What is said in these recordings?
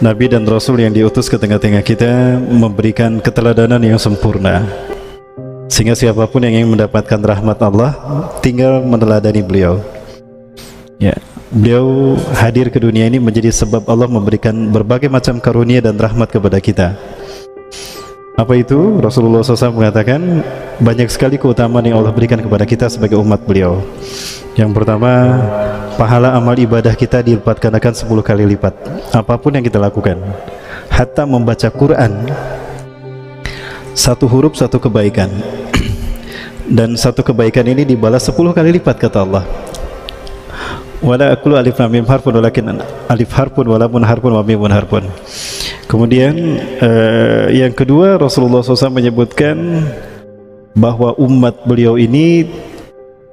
Nabi dan Rasul yang diutus ke tengah-tengah kita memberikan keteladanan yang sempurna, sehingga siapapun yang ingin mendapatkan rahmat Allah tinggal meneladani beliau. Ya, beliau hadir ke dunia ini menjadi sebab Allah memberikan berbagai macam karunia dan rahmat kepada kita. Apa itu? Rasulullah SAW mengatakan banyak sekali keutamaan yang Allah berikan kepada kita sebagai umat beliau. Yang pertama, pahala amal ibadah kita dilipat gandakan 10 kali lipat, apapun yang kita lakukan. Hatta membaca Quran, satu huruf satu kebaikan, dan satu kebaikan ini dibalas 10 kali lipat, kata Allah. Wala aqulu alif lam mim harfun walakin alif harfun wa lamun harfun wa mimun harfun. Kemudian yang kedua, Rasulullah SAW menyebutkan bahwa umat beliau ini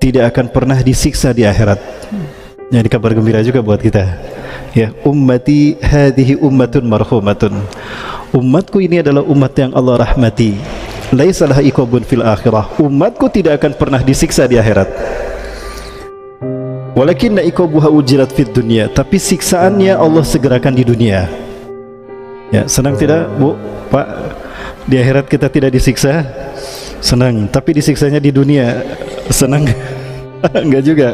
tidak akan pernah disiksa di akhirat. Jadi kabar gembira juga buat kita. Ya, ummati hadhihi ummatun marhumatun. Umatku ini adalah umat yang Allah rahmati. Laisa laha iqabun fil akhirah. Umatku tidak akan pernah disiksa di akhirat. Walakinna iqabuha ujilat fid dunya. Tapi siksaannya Allah segerakan di dunia. Ya, senang tidak, Bu, Pak? Di akhirat kita tidak disiksa? Senang, tapi disiksanya di dunia. Senang? Enggak juga.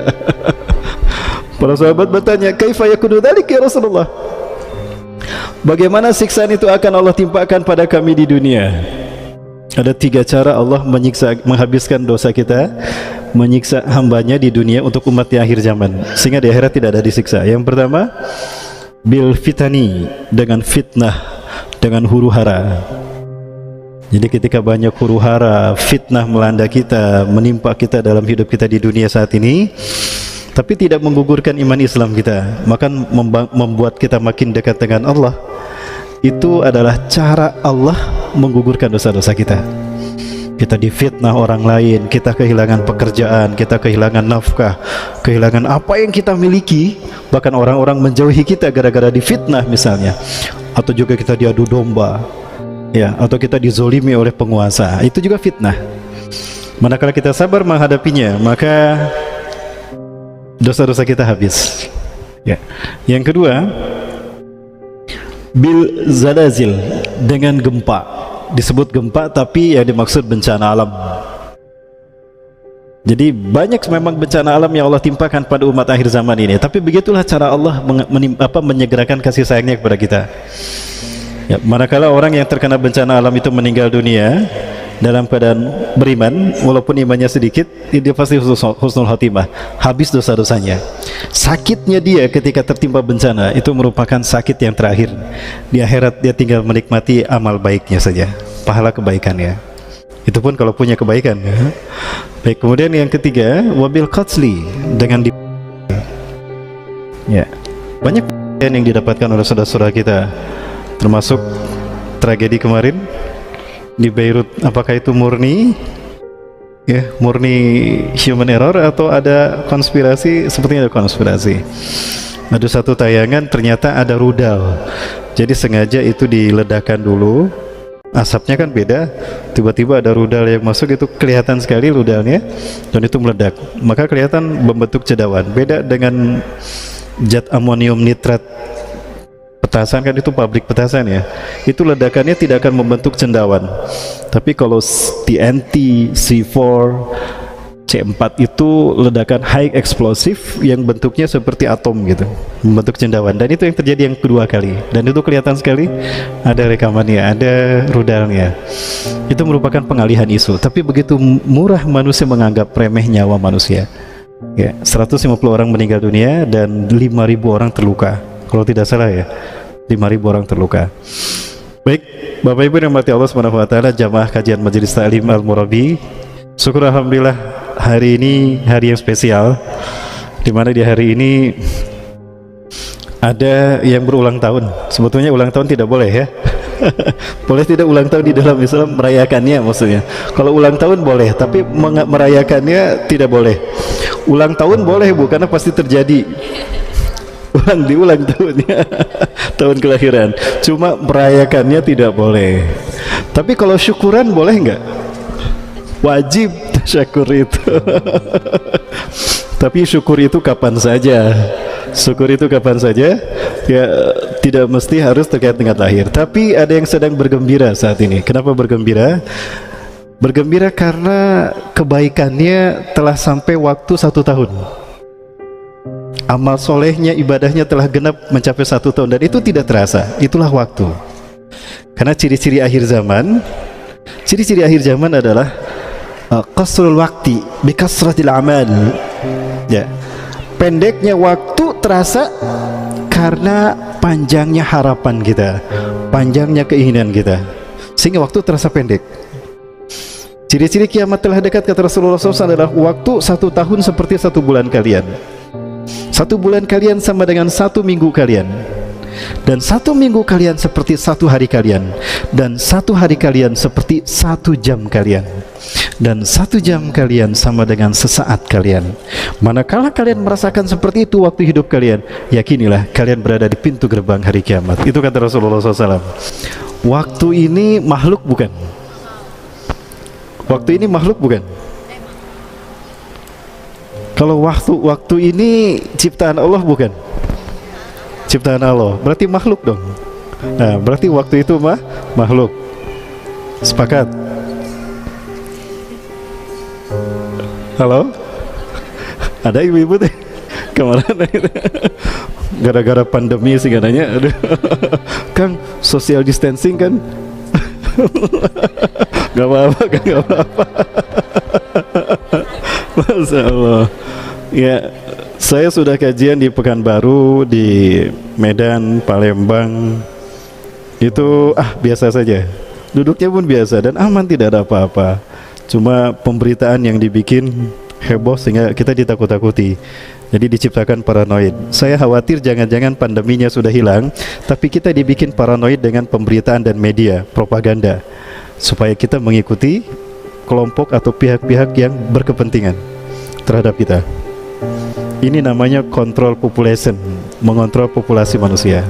Para sahabat bertanya, "Kaifa yakunu dzalik ya Rasulullah?" Bagaimana siksaan itu akan Allah timpakan pada kami di dunia? Ada 3 cara Allah menyiksa, menghabiskan dosa kita, menyiksa hambanya di dunia untuk umat di akhir zaman, sehingga di akhirat tidak ada disiksa. Yang pertama, bil fitani, dengan fitnah, dengan huru hara. Jadi ketika banyak huru hara, fitnah melanda kita, menimpa kita dalam hidup kita di dunia saat ini, tapi tidak menggugurkan iman Islam kita, maka membuat kita makin dekat dengan Allah. Itu adalah cara Allah menggugurkan dosa-dosa kita. Kita difitnah orang lain, kita kehilangan pekerjaan, kita kehilangan nafkah, kehilangan apa yang kita miliki, bahkan orang-orang menjauhi kita gara-gara difitnah misalnya, atau juga kita diadu domba, ya, atau kita dizolimi oleh penguasa. Itu juga fitnah. Manakala kita sabar menghadapinya, maka dosa-dosa kita habis. Ya. Yang kedua, bil zalazil, dengan gempa. Disebut gempa, tapi yang dimaksud bencana alam. Jadi banyak memang bencana alam yang Allah timpakan pada umat akhir zaman ini. Tapi begitulah cara Allah menyegerakan kasih sayangnya kepada kita. Ya, manakala orang yang terkena bencana alam itu meninggal dunia dalam keadaan beriman, walaupun imannya sedikit, dia pasti husnul khotimah, habis dosa-dosanya. Sakitnya dia ketika tertimpa bencana itu merupakan sakit yang terakhir. Di akhirat dia tinggal menikmati amal baiknya saja, pahala kebaikannya. Itu pun kalau punya kebaikan, ya. Baik, kemudian yang ketiga, wabil qatli, dengan ya, banyak yang didapatkan oleh saudara-saudara kita, termasuk tragedi kemarin di Beirut. Apakah itu murni, ya, murni human error atau ada konspirasi? Sepertinya ada konspirasi. Ada satu tayangan ternyata ada rudal, jadi sengaja itu diledakkan dulu. Asapnya kan beda, tiba-tiba ada rudal yang masuk, itu kelihatan sekali rudalnya, dan itu meledak, maka kelihatan membentuk cendawan. Beda dengan zat amonium nitrat petasan, kan itu pabrik petasan, ya, itu ledakannya tidak akan membentuk cendawan. Tapi kalau TNT, C4, C4 itu ledakan high explosive yang bentuknya seperti atom gitu, membentuk cendawan. Dan itu yang terjadi yang kedua kali, dan itu kelihatan sekali, ada rekamannya, ada rudalnya. Itu merupakan pengalihan isu. Tapi begitu murah manusia menganggap remeh nyawa manusia, ya. 150 orang meninggal dunia dan 5.000 orang terluka, kalau tidak salah, ya, 5.000 orang terluka. Baik, Bapak Ibu yang dirahmati Allah Subhanahu wa taala, jamaah kajian Majelis Ta'lim Al-Murabi, syukur alhamdulillah hari ini hari yang spesial, di mana di hari ini ada yang berulang tahun. Sebetulnya ulang tahun tidak boleh, ya. Boleh tidak ulang tahun di dalam Islam, merayakannya maksudnya. Kalau ulang tahun boleh, tapi merayakannya tidak boleh. Ulang tahun boleh, Bu, karena pasti terjadi. Diulang tahunnya, tahun kelahiran. Cuma merayakannya tidak boleh. Tapi kalau syukuran boleh nggak? Wajib syukur itu. Tapi syukur itu kapan saja. Syukur itu kapan saja, ya tidak mesti harus terkait dengan lahir. Tapi ada yang sedang bergembira saat ini. Kenapa bergembira? Bergembira karena kebaikannya telah sampai waktu 1 tahun. Amal solehnya, ibadahnya telah genap mencapai 1 tahun, dan itu tidak terasa. Itulah waktu. Karena ciri-ciri akhir zaman adalah qasrul waqti bi kasratil amal. Ya. Pendeknya waktu terasa karena panjangnya harapan kita, panjangnya keinginan kita, sehingga waktu terasa pendek. Ciri-ciri kiamat telah dekat, kata Rasulullah SAW, adalah waktu 1 tahun seperti 1 bulan kalian. 1 bulan kalian sama dengan 1 minggu kalian, dan 1 minggu kalian seperti 1 hari kalian, dan 1 hari kalian seperti 1 jam kalian, dan 1 jam kalian sama dengan sesaat kalian. Manakala kalian merasakan seperti itu waktu hidup kalian, yakinilah kalian berada di pintu gerbang hari kiamat. Itu kata Rasulullah SAW. Waktu ini makhluk bukan? Waktu ini makhluk bukan? Kalau waktu ini ciptaan Allah bukan? Ciptaan Allah, berarti makhluk dong. Nah, berarti waktu itu makhluk. Sepakat? Halo? Ada ibu-ibu teh? Kemana itu? Gara-gara pandemi sih katanya. Aduh. Kang, social distancing kan? Gak apa-apa kan, gak apa-apa. Masya Allah. Ya, saya sudah kajian di Pekanbaru, di Medan, Palembang. Itu biasa saja. Duduknya pun biasa dan aman, tidak ada apa-apa. Cuma pemberitaan yang dibikin heboh sehingga kita ditakut-takuti. Jadi diciptakan paranoid. Saya khawatir jangan-jangan pandeminya sudah hilang, tapi kita dibikin paranoid dengan pemberitaan dan media propaganda, supaya kita mengikuti kelompok atau pihak-pihak yang berkepentingan terhadap kita. Ini namanya control population, mengontrol populasi manusia.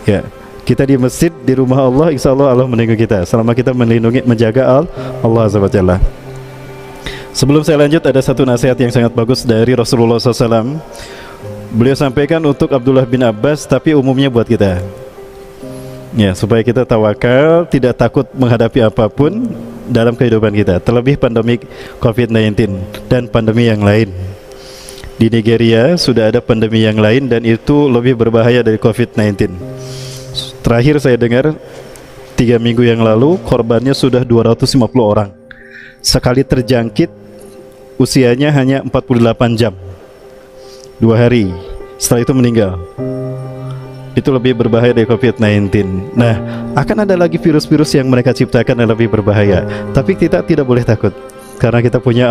Ya, kita di masjid, di rumah Allah, insya Allah Allah melindungi kita selama kita menjaga Allah Azza wa Jalla. Sebelum saya lanjut, ada satu nasihat yang sangat bagus dari Rasulullah SAW. Beliau sampaikan untuk Abdullah bin Abbas, tapi umumnya buat kita. Ya, supaya kita tawakal, tidak takut menghadapi apapun dalam kehidupan kita, terlebih pandemi COVID-19 dan pandemi yang lain. Di Nigeria sudah ada pandemi yang lain dan itu lebih berbahaya dari COVID-19. Terakhir saya dengar 3 minggu yang lalu korbannya sudah 250 orang. Sekali terjangkit usianya hanya 48 jam, 2 hari setelah itu meninggal. Itu lebih berbahaya dari COVID-19. Nah, akan ada lagi virus-virus yang mereka ciptakan yang lebih berbahaya. Tapi kita tidak boleh takut, karena kita punya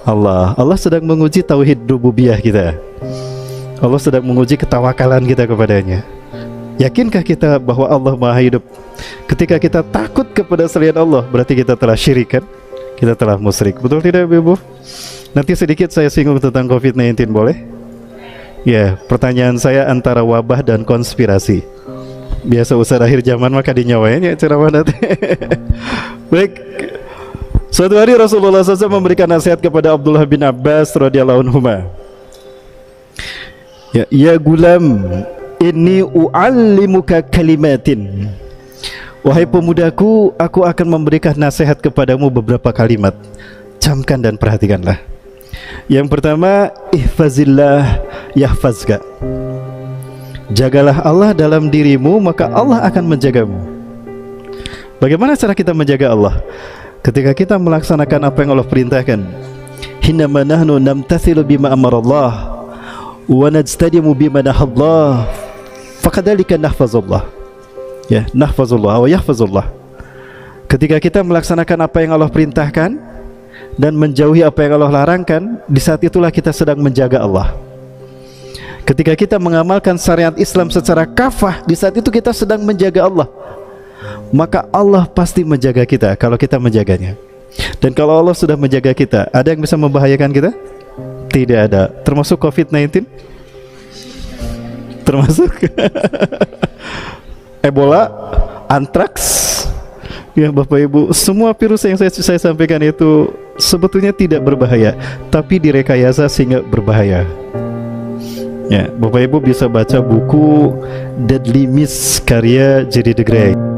Allah. Allah sedang menguji tauhid rububiyah kita. Allah sedang menguji ketawakalan kita kepadanya. Yakinkah kita bahwa Allah Maha Hidup? Ketika kita takut kepada selain Allah, berarti kita telah syirik kan? Kita telah musyrik. Betul tidak, Ibu? Nanti sedikit saya singgung tentang COVID-19, boleh? Ya, pertanyaan saya antara wabah dan konspirasi. Biasa usaha akhir zaman maka dinyawanya ceramah nanti. Baik. Suatu hari Rasulullah SAW memberikan nasihat kepada Abdullah bin Abbas radhiyallahu anhu. Ya gulam, inni u'allimuka kalimatin. Wahai pemudaku, aku akan memberikan nasihat kepadamu beberapa kalimat. Camkan dan perhatikanlah. Yang pertama, ihfazillah yahfazka. Jagalah Allah dalam dirimu, maka Allah akan menjagamu. Bagaimana cara kita menjaga Allah? Ketika kita melaksanakan apa yang Allah perintahkan. Hinama nahnu namtathilu bima amarallah wa najtadimu bima nahadallah, fakadzalika nahfazullah. Ya, nahfazullah wa yahfazullah. Ketika kita melaksanakan apa yang Allah perintahkan dan menjauhi apa yang Allah larangkan, di saat itulah kita sedang menjaga Allah. Ketika kita mengamalkan syariat Islam secara kafah, di saat itu kita sedang menjaga Allah. Maka Allah pasti menjaga kita kalau kita menjaganya. Dan kalau Allah sudah menjaga kita, ada yang bisa membahayakan kita? Tidak ada. Termasuk COVID-19? Termasuk Ebola, antraks. Ya Bapak Ibu, semua virus yang saya sampaikan itu sebetulnya tidak berbahaya, tapi direkayasa sehingga berbahaya. Ya, Bapak Ibu bisa baca buku Deadly Miss karya Jerry de Grey.